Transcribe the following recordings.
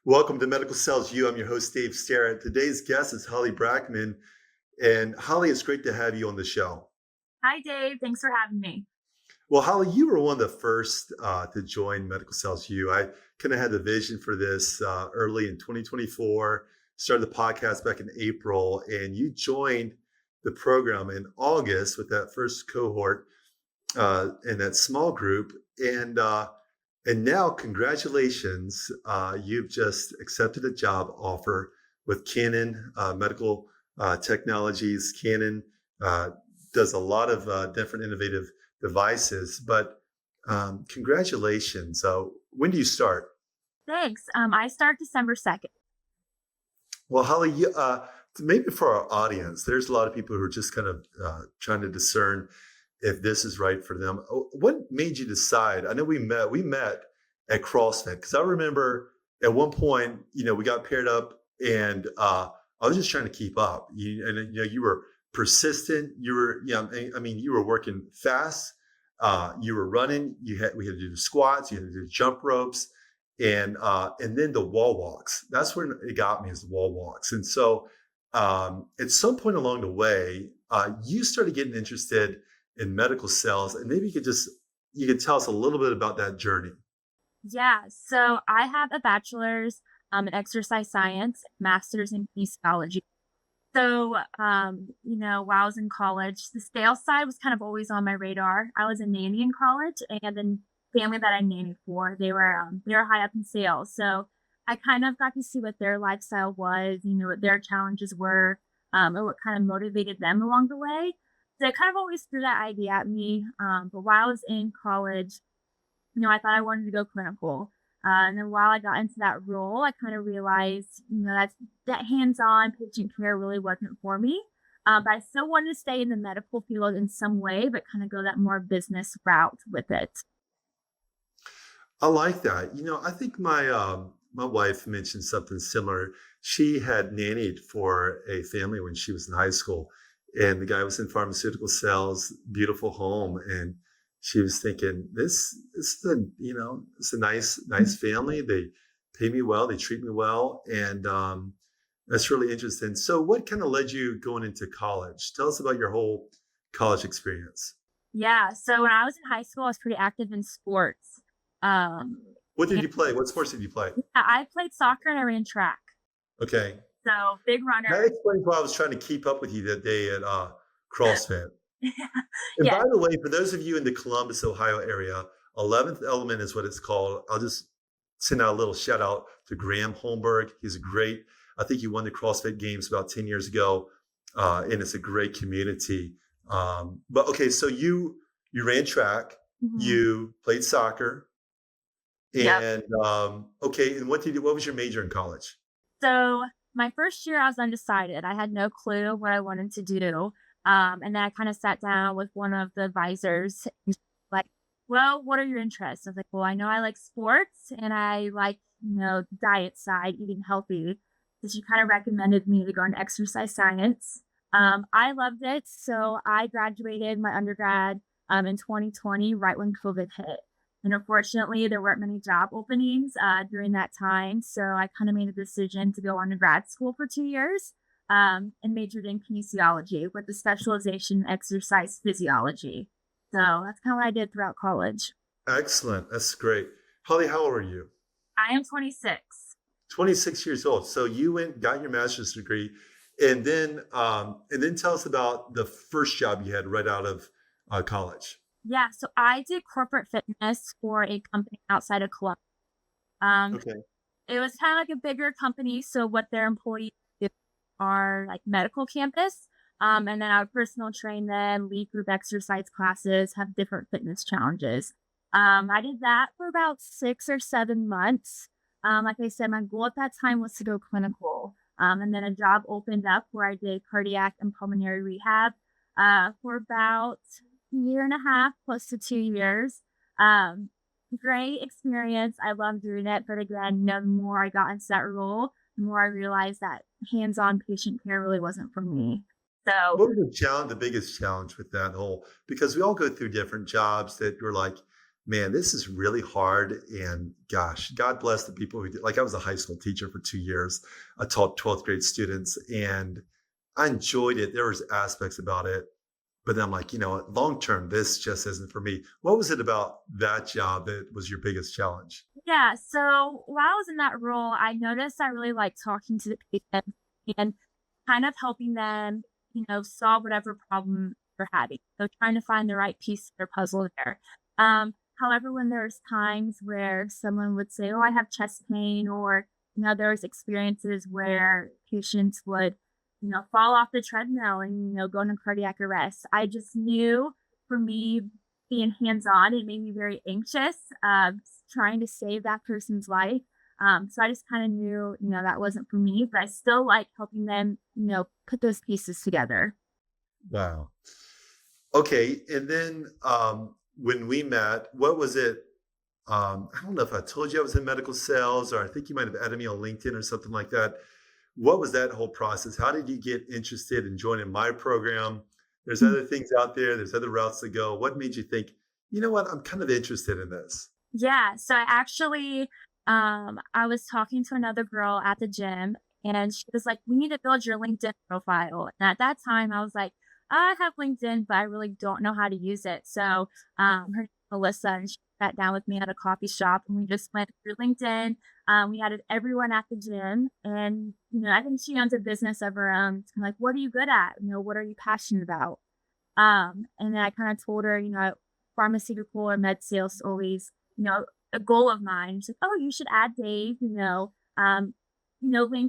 Welcome to Medical Cells U. I'm your host, Dave Starrett. Today's guest is Holli Brackman. And Holli, it's great to have you on the show. Hi, Dave. Thanks for having me. Well, Holli, you were one of the first to join Medical Cells U. I kind of had the vision for this early in 2024, started the podcast back in April, and you joined the program in August with that first cohort in that small group. And now, congratulations. You've just accepted a job offer with Canon Medical Technologies. Canon does a lot of different innovative devices, but congratulations. When do you start? Thanks. I start December 2nd. Well, Holli, maybe for our audience, there's a lot of people who are just kind of trying to discern if this is right for them. What made you decide? I know we met at CrossFit because I remember at one point, we got paired up and I was just trying to keep up. You were persistent. You were, you were working fast. You were running. We had to do the squats. You had to do the jump ropes, and then the wall walks. That's when it got me, is the wall walks. And so, at some point along the way, you started getting interested in medical cells, and maybe you could tell us a little bit about that journey. Yeah. So I have a bachelor's in exercise science, master's in kinesiology. So, while I was in college, the sales side was kind of always on my radar. I was a nanny in college, and the family that I nannied for, they were high up in sales. So I kind of got to see what their lifestyle was, what their challenges were, and what kind of motivated them along the way. So it kind of always threw that idea at me. But while I was in college, I thought I wanted to go clinical. And then while I got into that role, I kind of realized, that hands-on patient care really wasn't for me. But I still wanted to stay in the medical field in some way, but kind of go that more business route with it. I like that. I think my wife mentioned something similar. She had nannied for a family when she was in high school, and the guy was in pharmaceutical sales, beautiful home, and she was thinking, it's a nice family. They pay me well, they treat me well, and that's really interesting. So, what kind of led you going into college? Tell us about your whole college experience. Yeah. So when I was in high school, I was pretty active in sports. Um, What did and you play? What sports did you play? I played soccer and I ran track. Okay, So big that runner. explains why I was trying to keep up with you that day at CrossFit. And Yeah. by the way, for those of you in the Columbus, Ohio area, 11th Element is what it's called. I'll just send out a little shout out to Graham Holmberg. He's great. I think he won the CrossFit Games about 10 years ago, and it's a great community. But okay, so you ran track, Mhm. you played soccer, Yep. and okay, and what was your major in college? So my first year, I was undecided. I had no clue what I wanted to do. And then I kind of sat down with one of the advisors, and she's like, well, what are your interests? I was like, well, I know I like sports and I like, diet side, eating healthy. So she kind of recommended me to go into exercise science. I loved it. So I graduated my undergrad in 2020, right when COVID hit. And unfortunately, there weren't many job openings during that time. So I kind of made a decision to go on to grad school for 2 years and majored in kinesiology with a specialization in exercise physiology. So that's kind of what I did throughout college. Excellent. That's great. Holly, how old are you? I am 26. 26 years old. So you got your master's degree, and then tell us about the first job you had right out of college. Yeah, so I did corporate fitness for a company outside of Columbus. Um, Okay. it was kind of like a bigger company, so what their employees do are like medical campus. And then I would personal train them, lead group exercise classes, have different fitness challenges. I did that for about 6 or 7 months. Like I said, my goal at that time was to go clinical. And then a job opened up where I did cardiac and pulmonary rehab for about a year and a half, close to 2 years. Um, Great experience. I love doing it. But again, the more I got into that role, the more I realized that hands-on patient care really wasn't for me. So What was the biggest challenge with that whole? Because we all go through different jobs that you're like, man, this is really hard. And gosh, God bless the people who did. Like I was a high school teacher for 2 years. I taught 12th grade students and I enjoyed it. There was aspects about it, but then I'm like, long term, this just isn't for me. What was it about that job that was your biggest challenge? Yeah, so while I was in that role, I noticed I really liked talking to the patient and kind of helping them, solve whatever problem they're having. So trying to find the right piece of their puzzle there. However, when there's times where someone would say, "Oh, I have chest pain," or there's experiences where patients would, fall off the treadmill and go into cardiac arrest. I just knew for me being hands-on, it made me very anxious, trying to save that person's life. So I just kind of knew, that wasn't for me, but I still like helping them, put those pieces together. Wow. Okay. And then when we met, what was it? I don't know if I told you I was in medical sales, or I think you might have added me on LinkedIn or something like that. What was that whole process? How did you get interested in joining my program? There's other things out there, there's other routes to go. What made you think, you know what, I'm kind of interested in this? Yeah, so I actually, I was talking to another girl at the gym, and she was like, "We need to build your LinkedIn profile." And at that time, I was like, "I have LinkedIn, but I really don't know how to use it." So, her name's Melissa, and she sat down with me at a coffee shop, and we just went through LinkedIn. We added everyone at the gym, and I think she owns a business of her own. It's kinda like, "What are you good at? What are you passionate about?" And then I kind of told her, pharmaceutical or med sales always, a goal of mine. She's like, "Oh, you should add Dave, link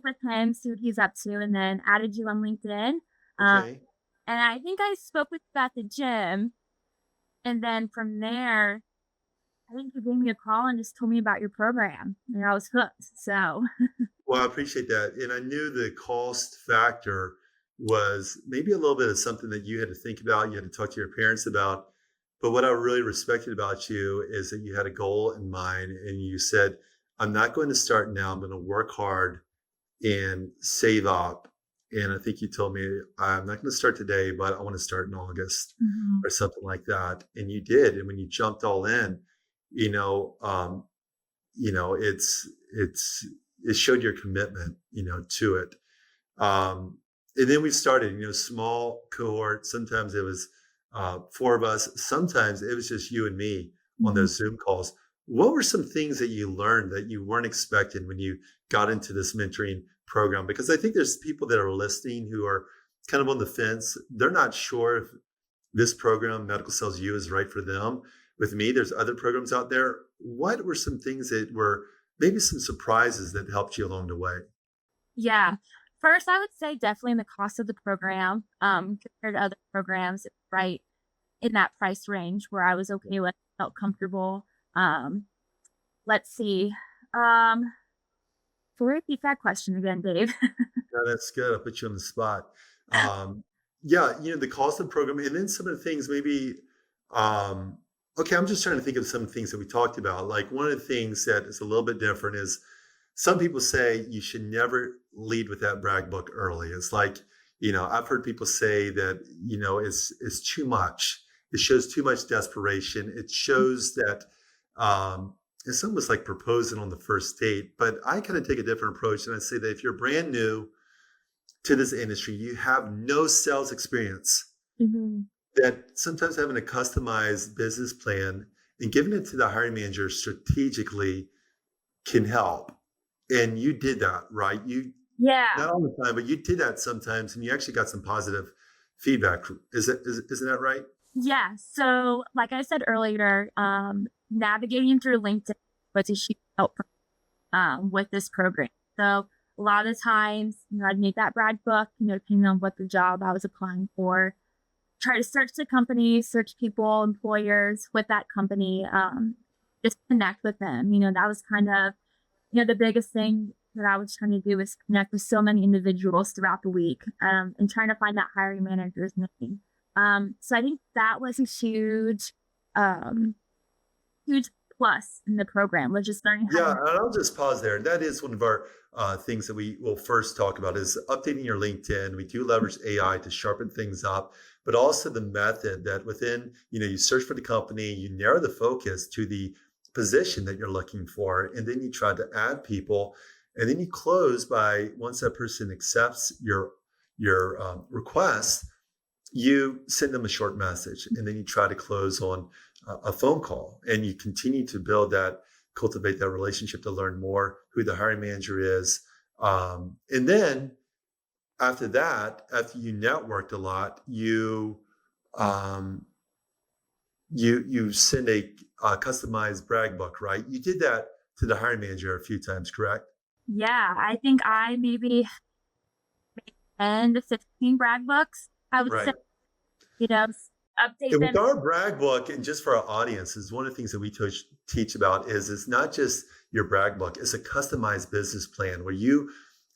with him, see what he's up to," and then added you on LinkedIn. Um, Okay. and I think I spoke with you at the gym. And then from there, I think you gave me a call and just told me about your program. And I was hooked. So, Well, I appreciate that. And I knew the cost factor was maybe a little bit of something that you had to think about, you had to talk to your parents about. But what I really respected about you is that you had a goal in mind and you said, I'm not going to start now. I'm going to work hard and save up. And I think you told me, I'm not going to start today, but I want to start in August mhm. or something like that. And you did. And when you jumped all in, you know, um, it's it showed your commitment, to it. And then we started, small cohort. Sometimes it was four of us. Sometimes it was just you and me on Mhm. those Zoom calls. What were some things that you learned that you weren't expecting when you got into this mentoring program? Because I think there's people that are listening who are kind of on the fence. They're not sure if this program, Medical Sales U, is right for them. With me, there's other programs out there. What were some things that were maybe some surprises that helped you along the way? Yeah. First, I would say definitely in the cost of the program, compared to other programs, it's right in that price range where I was okay with, felt comfortable. Um, let's see. Um, so repeat that question again, Dave. Yeah, that's good. I put you on the spot. Um, yeah, the cost of the program, and then some of the things maybe. Um, okay, I'm just trying to think of some things that we talked about. Like one of the things that is a little bit different is some people say you should never lead with that brag book early. It's like, I've heard people say that, it's too much. It shows too much desperation. It shows that it's almost like proposing on the first date. But I kind of take a different approach and I say that if you're brand new to this industry, you have no sales experience, Mhm. that sometimes having a customized business plan and giving it to the hiring manager strategically can help. And you did that, right? You Yeah. not all the time, but you did that sometimes, and you actually got some positive feedback. Isn't that right? Yeah. So, like I said earlier, navigating through LinkedIn was a huge help with this program. So, a lot of the times, I'd make that brag book, depending on what the job I was applying for, try to search the company, search people, employers with that company, just connect with them. That was kind of, the biggest thing that I was trying to do was connect with so many individuals throughout the week, and trying to find that hiring manager's name. So I think that was a um, huge plus in the program was just learning how Yeah, to. and I'll just pause there. That is one of our things that we will first talk about is updating your LinkedIn. We do leverage AI to sharpen things up, but also the method that within, you search for the company, you narrow the focus to the position that you're looking for, and then you try to add people, and then you close by once that person accepts your request, you send them a short message, and then you try to close on a phone call, and you continue to build that, cultivate that relationship to learn more who the hiring manager is, and then after that, after you networked a lot, um, you send a customized brag book, right? You did that to the hiring manager a few times, correct? Yeah, I think I maybe 10 to 15 brag books. I would say, Right. update And with them. our brag book, and just for our audience, is one of the things that we teach about is it's not just your brag book; it's a customized business plan where you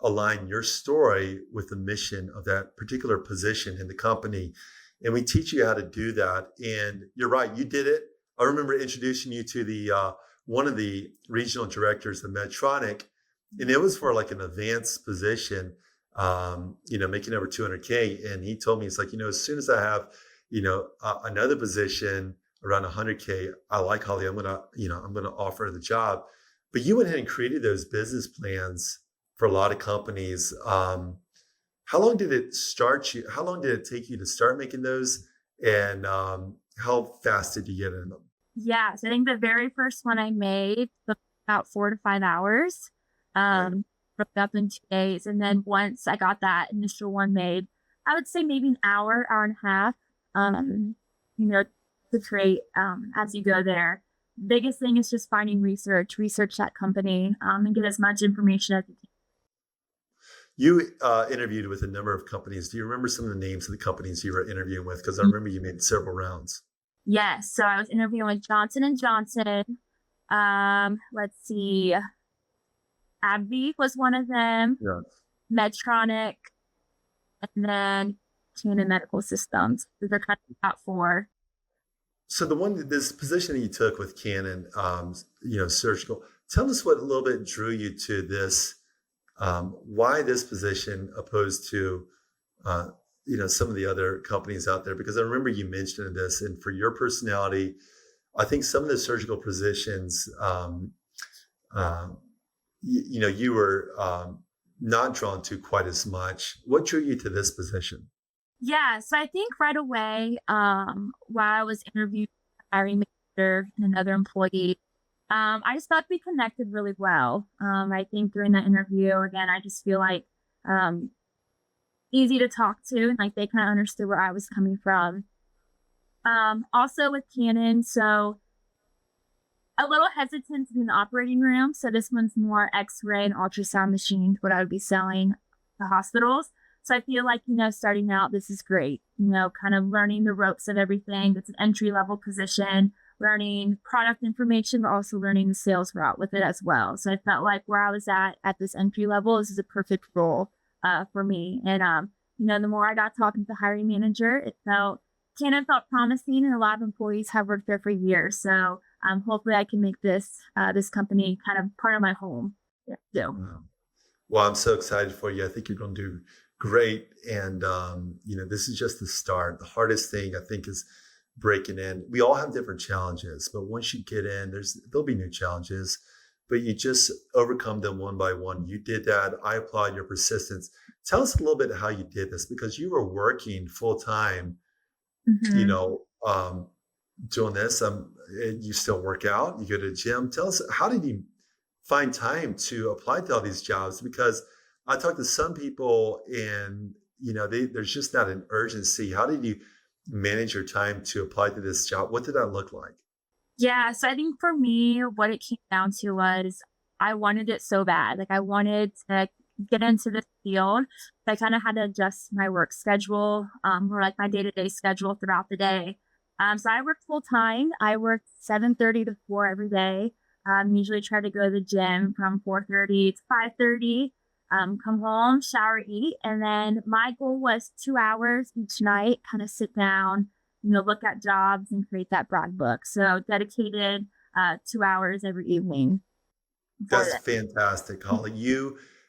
align your story with the mission of that particular position in the company, and we teach you how to do that. And you're right, you did it. I remember introducing you to the one of the regional directors of Medtronic, and it was for like an advanced position, making over 200K. And he told me, it's like, as soon as I have another position around 100K, I like Holly. I'm gonna offer the job. But you went ahead and created those business plans for a lot of companies. How long did it start you? How long did it take you to start making those? And how fast did you get in them? Yeah, so I think the very first one I made took about 4 to 5 hours, Right. broke up in 2 days, and then once I got that initial one made, I would say maybe an hour, hour and a half, um, you know, to create, as you go there. Biggest thing is just finding research that company, and get as much information as you can. You interviewed with a number of companies. Do you remember some of the names of the companies you were interviewing with? Because I remember you made several rounds. Yes, so I was interviewing with Johnson& and Johnson, let's see, AbbVie was one of them, Yeah. Medtronic, and then Canon Medical Systems. Those are kind of top 4. So this position that you took with Canon, surgical. Tell us what a little bit drew you to this. Why this position opposed to, some of the other companies out there? Because I remember you mentioning this, and for your personality, I think some of the surgical positions, uh, you were not drawn to quite as much. What drew you to this position? Yeah, so I think right away, while I was interviewing the hiring manager and another employee, I just thought we connected really well. I think during that interview, again, I just feel like um, easy to talk to, and like they kind of understood where I was coming from. Also with Canon, so a little hesitant to be in the operating room. So this one's more X-ray and ultrasound machines, what I would be selling to hospitals. So I feel like, starting out, this is great, kind of learning the ropes of everything. It's an entry level position, learning product information, but also learning the sales route with it as well. So I felt like where I was at this entry level, this is a perfect role for me. And, the more I got talking to the hiring manager, Canon felt promising, and a lot of employees have worked there for years. So hopefully I can make this company kind of part of my home. Yeah. So Wow. Well, I'm so excited for you. I think you're going to do great. And, this is just the start. The hardest thing I think is breaking in. We all have different challenges, but once you get in, there'll be new challenges, but you just overcome them one by one. You did that. I applaud your persistence. Tell us a little bit how you did this, because you were working full time, you mhm. know, um, doing this. You still work out, you go to the gym. Tell us, how did you find time to apply to all these jobs? Because I talked to some people, and there's just not an urgency. How did you manage your time to apply to this job? What did that look like? Yeah, so I think for me, what it came down to was I wanted it so bad. Like I wanted to get into this field. So I kind of had to adjust my work schedule, or like my day-to-day schedule throughout the day. So I worked full time. I worked 7:30 to 4 every day. Usually try to go to the gym from 4:30 to 5:30. Come home, shower, eat, and then my goal was 2 hours each night, kind of sit down, look at jobs and create that brag book. So dedicated 2 hours every evening for That's that. fantastic, Holly.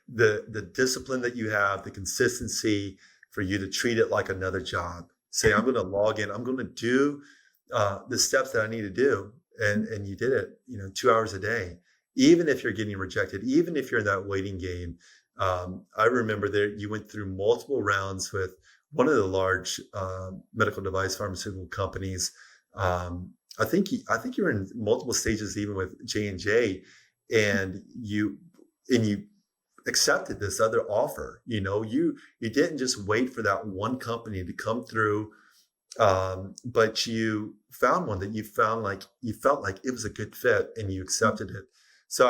The discipline that you have, the consistency for you to treat it like another job. Say, I'm going to log in. I'm going to do the steps that I need to do, and you did it. 2 hours a day, even if you're getting rejected, even if you're in that waiting game. I remember there you went through multiple rounds with one of the large medical device pharmaceutical companies. I think you were in multiple stages even with J&J, and you accepted this other offer. You didn't just wait for that one company to come through, but you found one that you felt like it was a good fit, and you accepted it. So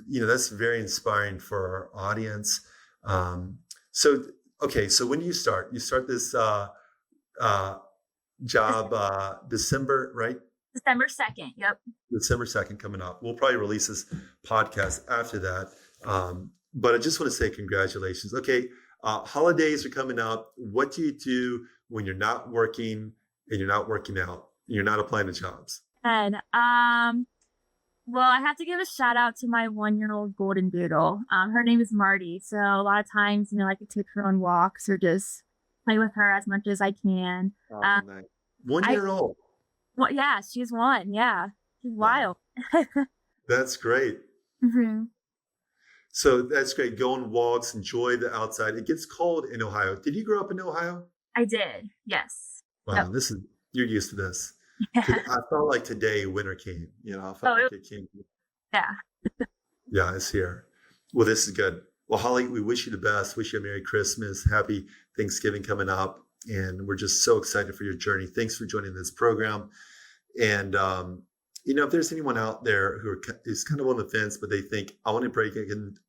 that's very inspiring for our audience. So okay, so when you start this uh, job, December, right? December 2nd. Yep. December 2nd coming up. We'll probably release this podcast after that. But I just want to say congratulations. Okay, holidays are coming up. What do you do when you're not working and you're not working out? And you're not applying to jobs? And well, I have to give a shout out to my 1-year-old golden doodle. Her name is Marty. So a lot of times, I could take her on walks or just play with her as much as I can. Oh, Um, nice. One I year old. well, yeah, she's one. Yeah, she's Wow, wild. that's great. hmm So that's great. Go on walks, enjoy the outside. It gets cold in Ohio. Did you grow up in Ohio? I did. Yes. Yep. Wow, you're used to this. Yeah. I felt like today winter came. I felt Oh, like it came. yeah. Yeah, it's here. Well, this is good. Well, Holly, we wish you the best. Wish you a Merry Christmas, Happy Thanksgiving coming up. And we're just so excited for your journey. Thanks for joining this program. And, if there's anyone out there who is kind of on the fence, but they think, I want to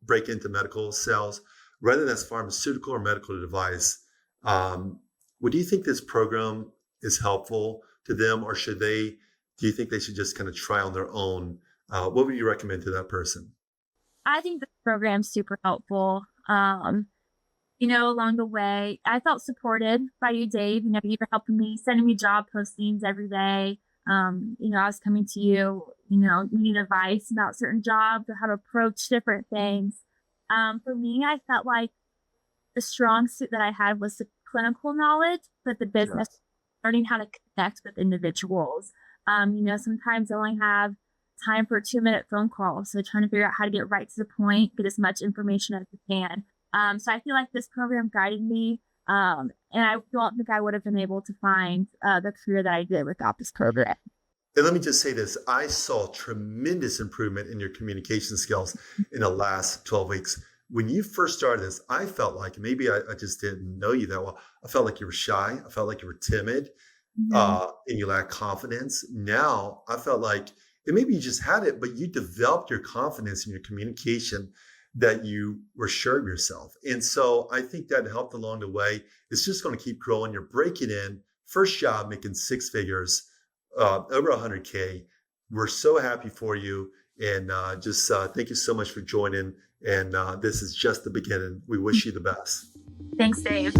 break into medical sales, whether that's pharmaceutical or medical device, what do you think this program is helpful to them? Or do you think they should just kind of try on their own? What would you recommend to that person? I think the program's super helpful. Along the way, I felt supported by you, Dave. You were helping me, sending me job postings every day. I was coming to you, needing advice about certain jobs or how to approach different things. For me, I felt like the strong suit that I had was the clinical knowledge, but the business, Yes. learning how to connect with individuals. Sometimes I only have time for a 2-minute phone call. So trying to figure out how to get right to the point, get as much information as you can. So I feel like this program guided me. And I don't think I would have been able to find the career that I did without this program. And let me just say this. I saw tremendous improvement in your communication skills in the last 12 weeks. When you first started this, I felt like maybe I just didn't know you that well. I felt like you were shy. I felt like you were timid, Mhm. and you lacked confidence. Now I felt like, and maybe you just had it, but you developed your confidence in your communication, that you were sure of yourself. And so I think that helped along the way. It's just going to keep growing. You're breaking in, first job, making 6 figures, over 100K. We're so happy for you. And just thank you so much for joining. And this is just the beginning. We wish you the best. Thanks, Dave.